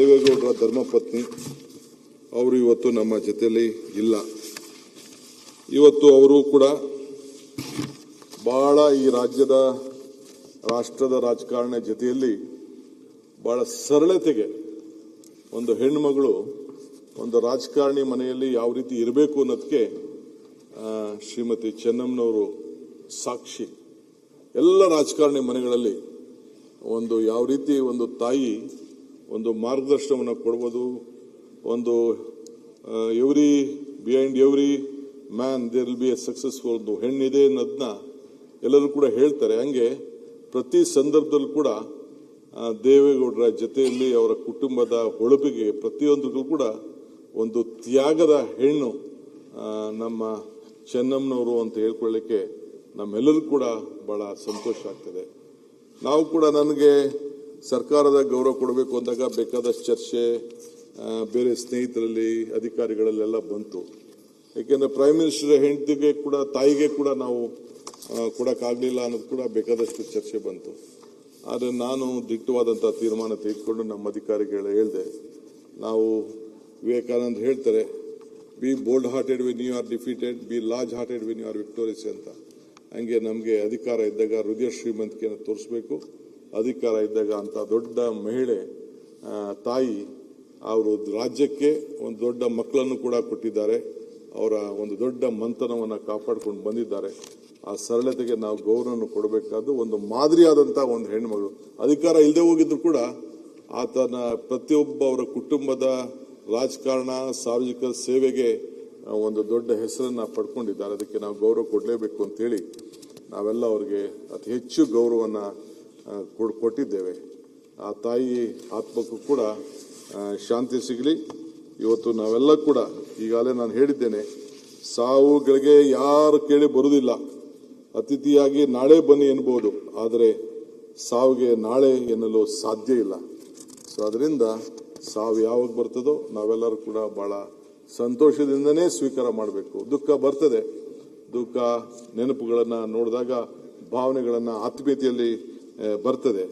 ದೇವೇಗೌಡರ ಧರ್ಮಪತ್ನಿ ಅವರು ಇವತ್ತು ನಮ್ಮ ಜೊತೆಯಲ್ಲಿ ಇಲ್ಲ. ಇವತ್ತು ಅವರು ಕೂಡ ಬಹಳ ಈ ರಾಷ್ಟ್ರದ ರಾಜಕಾರಣ ಜೊತೆಯಲ್ಲಿ ಬಹಳ ಸರಳತೆಗೆ ಒಂದು ಹೆಣ್ಣುಮಗಳು ಒಂದು ರಾಜಕಾರಣಿ ಮನೆಯಲ್ಲಿ ಯಾವ ರೀತಿ ಇರಬೇಕು ಅನ್ನೋದಕ್ಕೆ ಶ್ರೀಮತಿ ಚೆನ್ನಮ್ಮನವರು ಸಾಕ್ಷಿ. ಎಲ್ಲ ರಾಜಕಾರಣಿ ಮನೆಗಳಲ್ಲಿ ಒಂದು ಯಾವ ರೀತಿ ಒಂದು ತಾಯಿ ಒಂದು ಮಾರ್ಗದರ್ಶನವನ್ನು ಕೊಡ್ಬೋದು. ಒಂದು behind every man there will be a successful. ಒಂದು ಹೆಣ್ಣಿದೆ ಅನ್ನೋದನ್ನ ಎಲ್ಲರೂ ಕೂಡ ಹೇಳ್ತಾರೆ. ಹಂಗೆ ಪ್ರತಿ ಸಂದರ್ಭದಲ್ಲೂ ಕೂಡ ದೇವೇಗೌಡರ ಜೊತೆಯಲ್ಲಿ ಅವರ ಕುಟುಂಬದ ಹೊಳಪಿಗೆ ಪ್ರತಿಯೊಂದಕ್ಕೂ ಕೂಡ ಒಂದು ತ್ಯಾಗದ ಹೆಣ್ಣು ನಮ್ಮ ಚೆನ್ನಮ್ಮನವರು ಅಂತ ಹೇಳ್ಕೊಳ್ಳಿಕ್ಕೆ ನಮ್ಮೆಲ್ಲರೂ ಕೂಡ ಬಹಳ ಸಂತೋಷ ಆಗ್ತದೆ. ನಾವು ಕೂಡ ನನಗೆ ಸರ್ಕಾರದ ಗೌರವ ಕೊಡಬೇಕು ಅಂದಾಗ ಬೇಕಾದಷ್ಟು ಚರ್ಚೆ ಬೇರೆ ಸ್ನೇಹಿತರಲ್ಲಿ ಅಧಿಕಾರಿಗಳಲ್ಲೆಲ್ಲ ಬಂತು. ಯಾಕೆಂದ್ರೆ ಪ್ರೈಮ್ ಮಿನಿಸ್ಟರ್ ಹೆಂಡತಿಗೆ ಕೂಡ ತಾಯಿಗೆ ಕೂಡ ನಾವು ಕೊಡಕ್ಕಾಗಲಿಲ್ಲ ಅನ್ನೋದು ಕೂಡ ಬೇಕಾದಷ್ಟು ಚರ್ಚೆ ಬಂತು. ಆದರೆ ನಾನು ದಿಟ್ಟವಾದಂಥ ತೀರ್ಮಾನ ತೆಗೆದುಕೊಂಡು ನಮ್ಮ ಅಧಿಕಾರಿಗಳು ಹೇಳಿದೆ, ನಾವು ವಿವೇಕಾನಂದ ಹೇಳ್ತಾರೆ, be bold hearted when you are defeated, be large hearted when you are victorious ಅಂತ. ಹಂಗೆ ನಮಗೆ ಅಧಿಕಾರ ಇದ್ದಾಗ ಹೃದಯ ಶ್ರೀಮಂತಿಕೆಯನ್ನು ತೋರಿಸ್ಬೇಕು. ಅಧಿಕಾರ ಇದ್ದಾಗ ಅಂತ ದೊಡ್ಡ ಮಹಿಳೆ ತಾಯಿ ಅವರು ರಾಜ್ಯಕ್ಕೆ ಒಂದು ದೊಡ್ಡ ಮಕ್ಕಳನ್ನು ಕೂಡ ಕೊಟ್ಟಿದ್ದಾರೆ. ಅವರ ಒಂದು ದೊಡ್ಡ ಮಂತನವನ್ನು ಕಾಪಾಡಿಕೊಂಡು ಬಂದಿದ್ದಾರೆ. ಆ ಸರಳತೆಗೆ ನಾವು ಗೌರವವನ್ನು ಕೊಡಬೇಕಾದ್ದು ಒಂದು ಮಾದರಿಯಾದಂಥ ಒಂದು ಹೆಣ್ಮಗಳು. ಅಧಿಕಾರ ಇಲ್ಲದೆ ಹೋಗಿದ್ರು ಕೂಡ ಆತನ ಪ್ರತಿಯೊಬ್ಬ ಅವರ ಕುಟುಂಬದ ರಾಜಕಾರಣ ಸಾರ್ವಜನಿಕ ಸೇವೆಗೆ ಒಂದು ದೊಡ್ಡ ಹೆಸರನ್ನ ಪಡ್ಕೊಂಡಿದ್ದಾರೆ. ಅದಕ್ಕೆ ನಾವು ಗೌರವ ಕೊಡಲೇಬೇಕು ಅಂತೇಳಿ ನಾವೆಲ್ಲ ಅವರಿಗೆ ಅತಿ ಹೆಚ್ಚು ಗೌರವವನ್ನು ಕೊಟ್ಟಿದ್ದೇವೆ. ಆ ತಾಯಿ ಆತ್ಮಕ್ಕೂ ಕೂಡ ಶಾಂತಿ ಸಿಗಲಿ. ಇವತ್ತು ನಾವೆಲ್ಲ ಕೂಡ ಈಗಾಗಲೇ ನಾನು ಹೇಳಿದ್ದೇನೆ, ಸಾವುಗಳಿಗೆ ಯಾರು ಕೇಳಿ ಬರುವುದಿಲ್ಲ. ಅತಿಥಿಯಾಗಿ ನಾಳೆ ಬನ್ನಿ ಎನ್ಬೋದು, ಆದರೆ ಸಾವಿಗೆ ನಾಳೆ ಎನ್ನಲು ಸಾಧ್ಯ ಇಲ್ಲ. ಸೊ ಅದರಿಂದ ಸಾವು ಯಾವಾಗ ಬರ್ತದೋ ನಾವೆಲ್ಲರೂ ಕೂಡ ಬಹಳ ಸಂತೋಷದಿಂದನೇ ಸ್ವೀಕಾರ ಮಾಡಬೇಕು. ದುಃಖ ಬರ್ತದೆ, ದುಃಖ ನೆನಪುಗಳನ್ನು ನೋಡಿದಾಗ ಭಾವನೆಗಳನ್ನು ಆತ್ಮೀಯತೆಯಲ್ಲಿ ಬರ್ತದೆ.